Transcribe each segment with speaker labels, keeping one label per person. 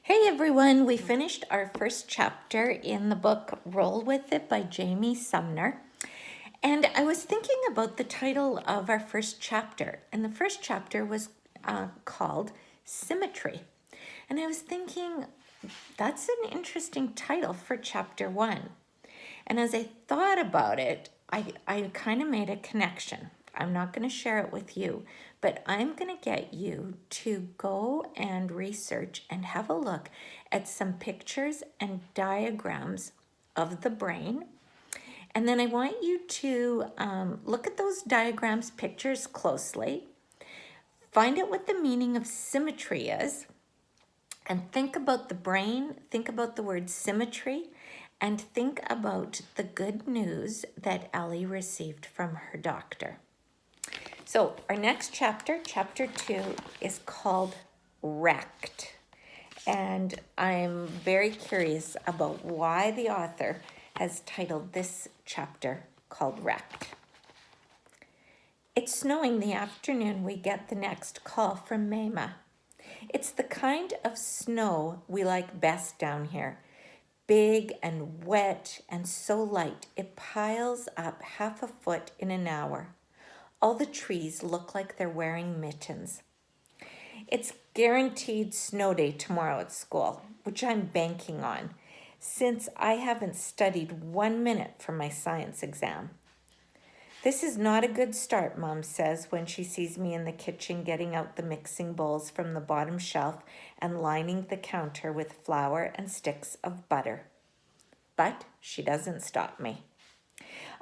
Speaker 1: Hey everyone, we finished our first chapter in the book Roll With It by Jamie Sumner. And I was thinking about the title of our first chapter, and the first chapter was called Symmetry. And I was thinking, that's an interesting title for chapter one. And as I thought about it, I kind of made a connection. I'm not going to share it with you, but I'm going to get you to go and research and have a look at some pictures and diagrams of the brain. And then I want you to look at those diagrams, pictures closely, find out what the meaning of symmetry is, and think about the brain, think about the word symmetry, and think about the good news that Ellie received from her doctor. So our next chapter, chapter 2, is called Wrecked. And I'm very curious about why the author has titled this chapter called Wrecked. It's snowing the afternoon we get the next call from Mama. It's the kind of snow we like best down here. Big and wet and so light it piles up half a foot in an hour. All the trees look like they're wearing mittens. It's guaranteed snow day tomorrow at school, which I'm banking on, since I haven't studied 1 minute for my science exam. This is not a good start, Mom says when she sees me in the kitchen getting out the mixing bowls from the bottom shelf and lining the counter with flour and sticks of butter. But she doesn't stop me.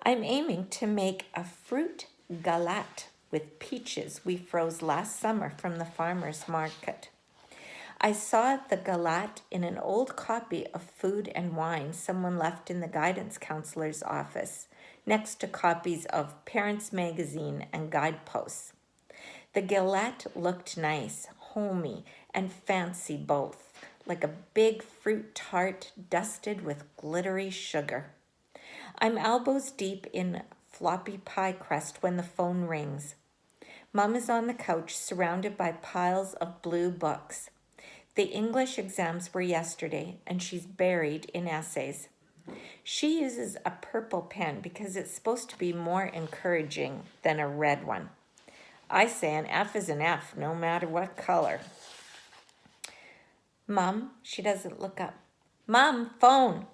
Speaker 1: I'm aiming to make a fruit galette with peaches we froze last summer from the farmer's market. I saw the galette in an old copy of Food and Wine someone left in the guidance counselor's office, next to copies of Parents Magazine and Guideposts. The galette looked nice, homey, and fancy both, like a big fruit tart dusted with glittery sugar. I'm elbows deep in floppy pie crust when the phone rings. Mum is on the couch surrounded by piles of blue books. The English exams were yesterday, and she's buried in essays. She uses a purple pen because it's supposed to be more encouraging than a red one. I say an F is an F, no matter what color. Mum, she doesn't look up. Mum, phone.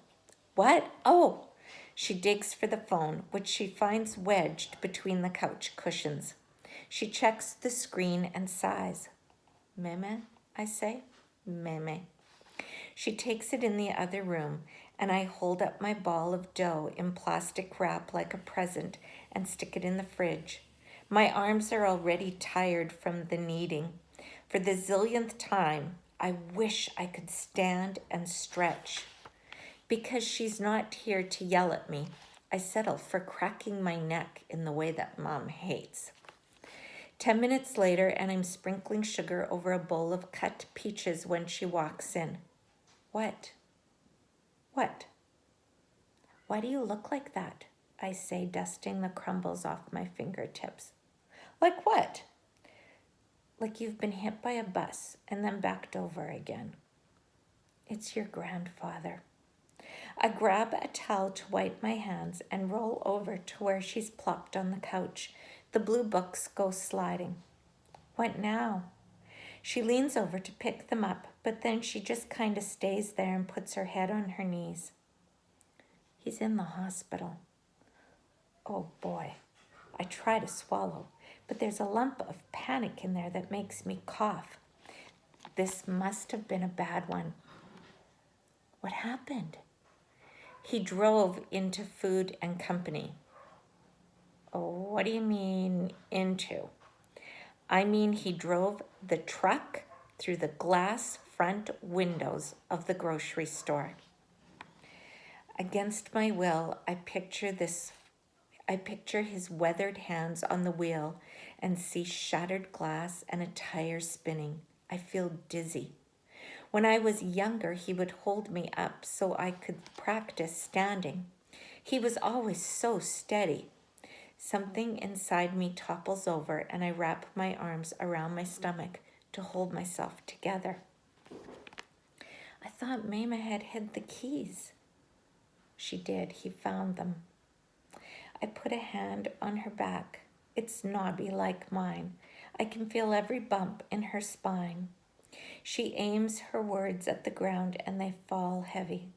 Speaker 1: What? Oh. She digs for the phone, which she finds wedged between the couch cushions. She checks the screen and sighs. Meme, I say. Meme. She takes it in the other room, and I hold up my ball of dough in plastic wrap like a present and stick it in the fridge. My arms are already tired from the kneading. For the zillionth time, I wish I could stand and stretch. Because she's not here to yell at me, I settle for cracking my neck in the way that Mom hates. 10 minutes later, and I'm sprinkling sugar over a bowl of cut peaches when she walks in. What? What? Why do you look like that? I say, dusting the crumbles off my fingertips. Like what? Like you've been hit by a bus and then backed over again. It's your grandfather. I grab a towel to wipe my hands and roll over to where she's plopped on the couch. The blue books go sliding. What now? She leans over to pick them up, but then she just kind of stays there and puts her head on her knees. He's in the hospital. Oh boy. I try to swallow, but there's a lump of panic in there that makes me cough. This must have been a bad one. What happened? He drove into Food and Company. Oh, what do you mean into? I mean he drove the truck through the glass front windows of the grocery store. Against my will, I picture his weathered hands on the wheel and see shattered glass and a tire spinning. I feel dizzy. When I was younger, he would hold me up so I could practice standing. He was always so steady. Something inside me topples over and I wrap my arms around my stomach to hold myself together. thought Mama had hid the keys. She did. He found them. I put a hand on her back. It's knobby like mine. I can feel every bump in her spine. She aims her words at the ground and they fall heavy.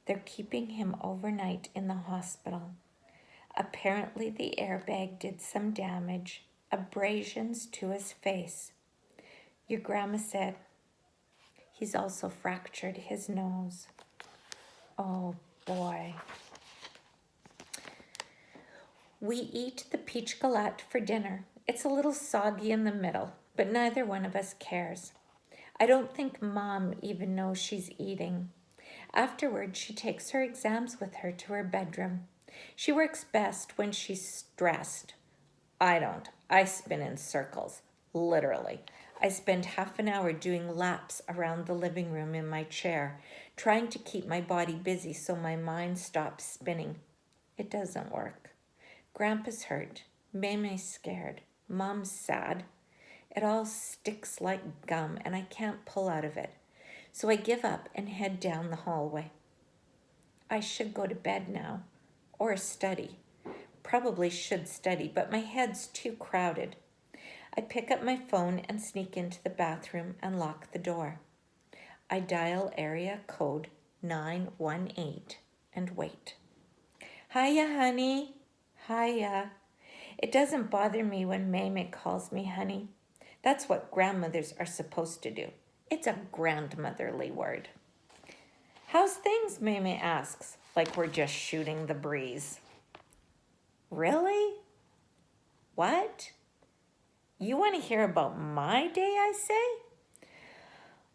Speaker 1: They're keeping him overnight in the hospital. Apparently the airbag did some damage, abrasions to his face. Your grandma said he's also fractured his nose. Oh boy. We eat the peach galette for dinner. It's a little soggy in the middle, but neither one of us cares. I don't think Mom even knows she's eating. Afterward, she takes her exams with her to her bedroom. She works best when she's stressed. I don't. I spin in circles, literally. I spend half an hour doing laps around the living room in my chair, trying to keep my body busy so my mind stops spinning. It doesn't work. Grandpa's hurt. Maymay's scared. Mom's sad. It all sticks like gum and I can't pull out of it. So I give up and head down the hallway. I should go to bed now, or study. Probably should study, but my head's too crowded. I pick up my phone and sneak into the bathroom and lock the door. I dial area code 918 and wait. Hiya, honey. Hiya. It doesn't bother me when Maymay calls me honey. That's what grandmothers are supposed to do. It's a grandmotherly word. How's things, Maymay asks, like we're just shooting the breeze. Really? What? You want to hear about my day, I say?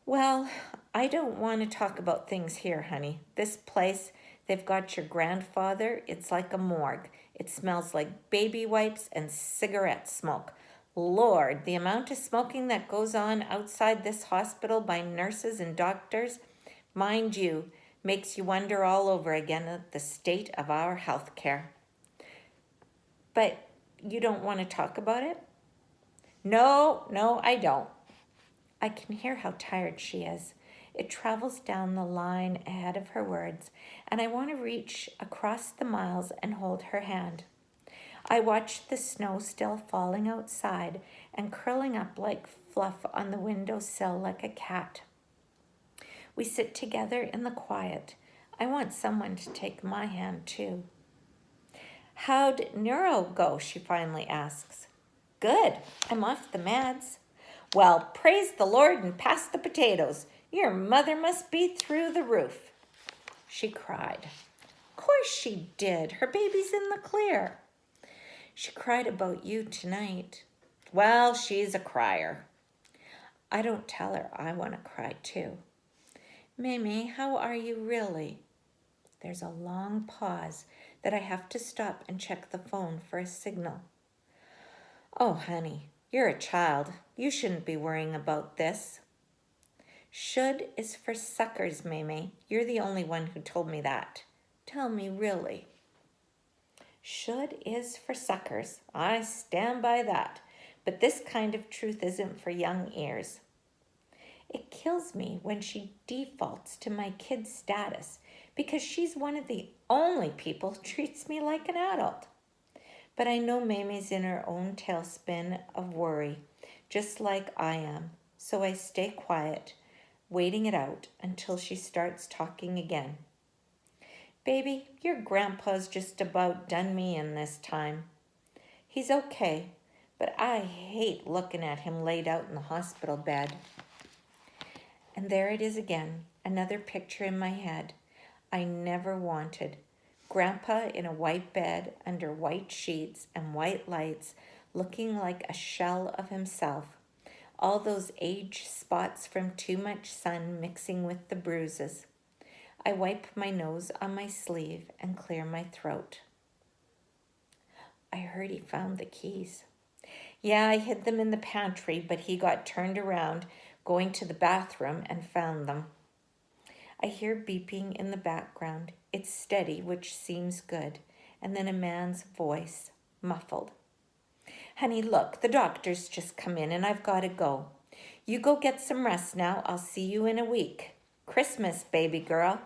Speaker 1: Well, I don't want to talk about things here, honey. This place, they've got your grandfather. It's like a morgue. It smells like baby wipes and cigarette smoke. Lord, the amount of smoking that goes on outside this hospital by nurses and doctors, mind you, makes you wonder all over again at the state of our health care. But you don't want to talk about it? No, I don't. I can hear how tired she is. It travels down the line ahead of her words, and I want to reach across the miles and hold her hand. I watch the snow still falling outside and curling up like fluff on the windowsill like a cat. We sit together in the quiet. I want someone to take my hand too. How'd neuro go? She finally asks. Good. I'm off the meds. Well, praise the Lord and pass the potatoes. Your mother must be through the roof. She cried. Of course she did. Her baby's in the clear. She cried about you tonight. Well, she's a crier. I don't tell her I want to cry too. Maymay, how are you really? There's a long pause that I have to stop and check the phone for a signal. Oh, honey, you're a child. You shouldn't be worrying about this. Should is for suckers, Maymay. You're the only one who told me that. Tell me really. Should is for suckers. I stand by that. But this kind of truth isn't for young ears. It kills me when she defaults to my kid's status because she's one of the only people who treats me like an adult. But I know Maymay's in her own tailspin of worry, just like I am. So I stay quiet, waiting it out until she starts talking again. Baby, your grandpa's just about done me in this time. He's okay, but I hate looking at him laid out in the hospital bed. And there it is again, another picture in my head I never wanted. Grandpa in a white bed under white sheets and white lights, looking like a shell of himself. All those age spots from too much sun mixing with the bruises. I wipe my nose on my sleeve and clear my throat. I heard he found the keys. Yeah, I hid them in the pantry, but he got turned around, going to the bathroom, and found them. I hear beeping in the background. It's steady, which seems good, and then a man's voice, muffled. Honey, look, the doctor's just come in and I've got to go. You go get some rest now. I'll see you in a week. Christmas, baby girl.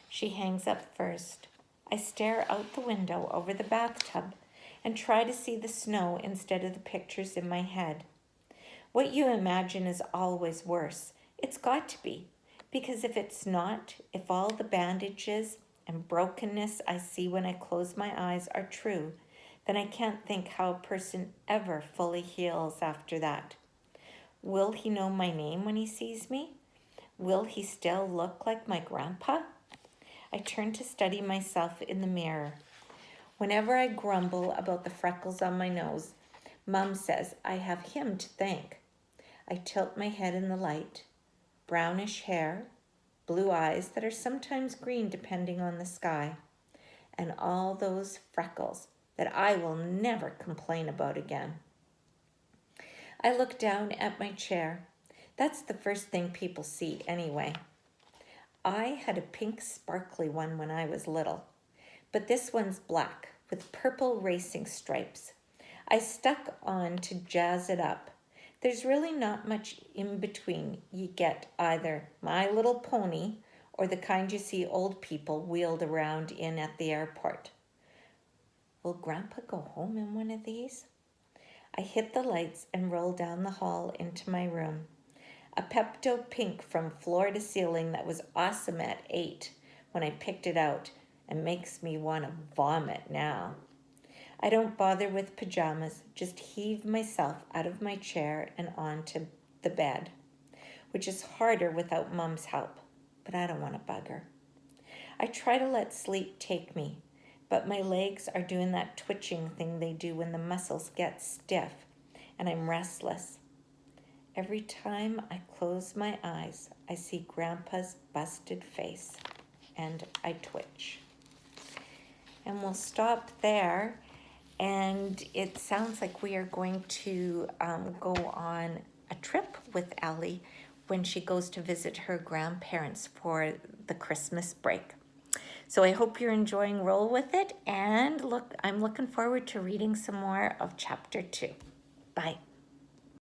Speaker 1: She hangs up first. I stare out the window over the bathtub and try to see the snow instead of the pictures in my head. What you imagine is always worse. It's got to be. Because if it's not, if all the bandages and brokenness I see when I close my eyes are true, then I can't think how a person ever fully heals after that. Will he know my name when he sees me? Will he still look like my grandpa? I turn to study myself in the mirror. Whenever I grumble about the freckles on my nose, Mum says I have him to thank. I tilt my head in the light. Brownish hair, blue eyes that are sometimes green depending on the sky, and all those freckles that I will never complain about again. I look down at my chair. That's the first thing people see anyway. I had a pink sparkly one when I was little, but this one's black with purple racing stripes. I stuck on to jazz it up. There's really not much in between. You get either My Little Pony or the kind you see old people wheeled around in at the airport. Will Grandpa go home in one of these? I hit the lights and roll down the hall into my room. A Pepto Pink from floor to ceiling that was awesome at 8 when I picked it out and makes me want to vomit now. I don't bother with pajamas, just heave myself out of my chair and onto the bed, which is harder without Mum's help, but I don't want to bug her. I try to let sleep take me, but my legs are doing that twitching thing they do when the muscles get stiff, and I'm restless. Every time I close my eyes, I see Grandpa's busted face, and I twitch. And we'll stop there. And it sounds like we are going to go on a trip with Ellie when she goes to visit her grandparents for the Christmas break. So I hope you're enjoying Roll With It, and I'm looking forward to reading some more of chapter 2. Bye.